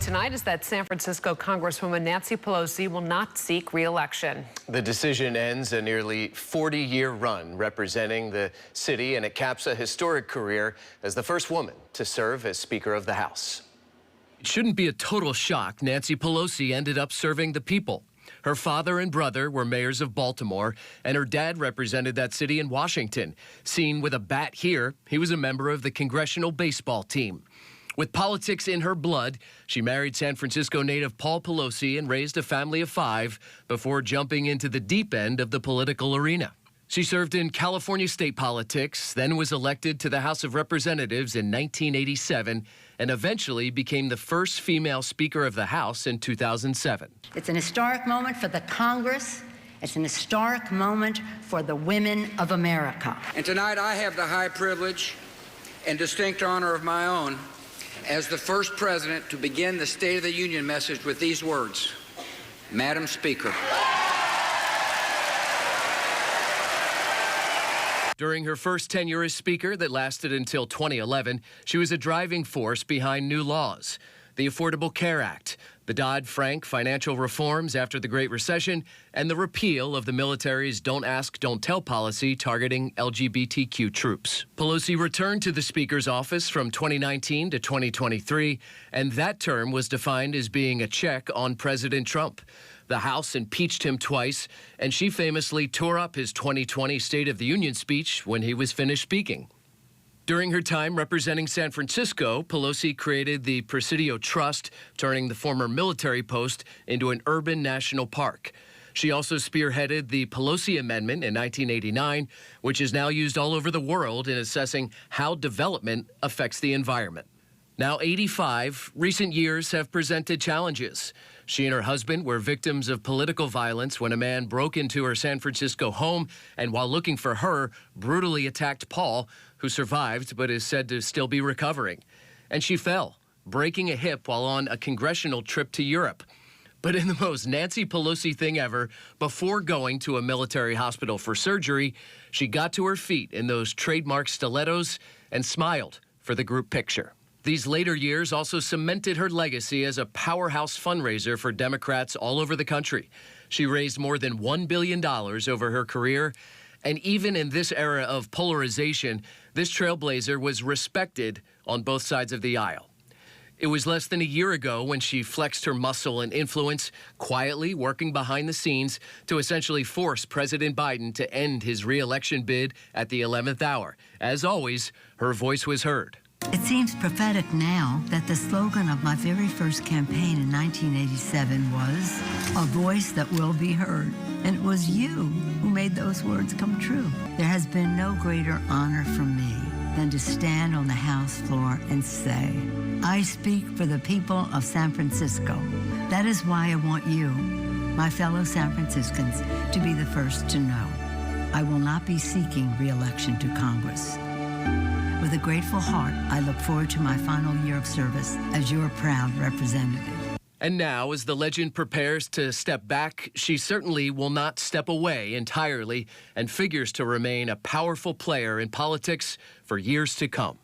tonight is that San Francisco Congresswoman Nancy Pelosi will not seek re-election. The decision ends a nearly 40-year run representing the city, and it caps a historic career as the first woman to serve as Speaker of the House. It shouldn't be a total shock. Nancy Pelosi ended up serving the people. Her father and brother were mayors of Baltimore, and her dad represented that city in Washington. Seen with a bat here, he was a member of the congressional baseball team. With politics in her blood, she married San Francisco native Paul Pelosi and raised a family of 5 before jumping into the deep end of the political arena. She served in California state politics, then was elected to the House of Representatives in 1987, and eventually became the first female Speaker of the House in 2007. It's an historic moment for the Congress. It's an historic moment for the women of America. And tonight I have the high privilege and distinct honor of my own as the first president to begin the State of the Union message with these words: Madam Speaker. During her first tenure as Speaker that lasted until 2011, she was a driving force behind new laws: the Affordable Care Act, the Dodd-Frank financial reforms after the Great Recession, and the repeal of the military's Don't Ask, Don't Tell policy targeting LGBTQ troops. Pelosi returned to the Speaker's office from 2019 to 2023, and that term was defined as being a check on President Trump. The House impeached him twice, and she famously tore up his 2020 State of the Union speech when he was finished speaking. During her time representing San Francisco, Pelosi created the Presidio Trust, turning the former military post into an urban national park. She also spearheaded the Pelosi Amendment in 1989, which is now used all over the world in assessing how development affects the environment. Now 85, recent years have presented challenges. She and her husband were victims of political violence when a man broke into her San Francisco home and, while looking for her, brutally attacked Paul, who survived but is said to still be recovering. And she fell, breaking a hip while on a congressional trip to Europe. But in the most Nancy Pelosi thing ever, before going to a military hospital for surgery, she got to her feet in those trademark stilettos and smiled for the group picture. These later years also cemented her legacy as a powerhouse fundraiser for Democrats all over the country. She raised more than $1 billion over her career. And even in this era of polarization, this trailblazer was respected on both sides of the aisle. It was less than a year ago when she flexed her muscle and influence, quietly working behind the scenes to essentially force President Biden to end his re-election bid at the 11th hour. As always, her voice was heard. It seems prophetic now that the slogan of my very first campaign in 1987 was, "A voice that will be heard." And it was you who made those words come true. There has been no greater honor for me than to stand on the House floor and say, I speak for the people of San Francisco. That is why I want you, my fellow San Franciscans, to be the first to know. I will not be seeking re-election to Congress. With a grateful heart, I look forward to my final year of service as your proud representative. And now, as the legend prepares to step back, she certainly will not step away entirely and figures to remain a powerful player in politics for years to come.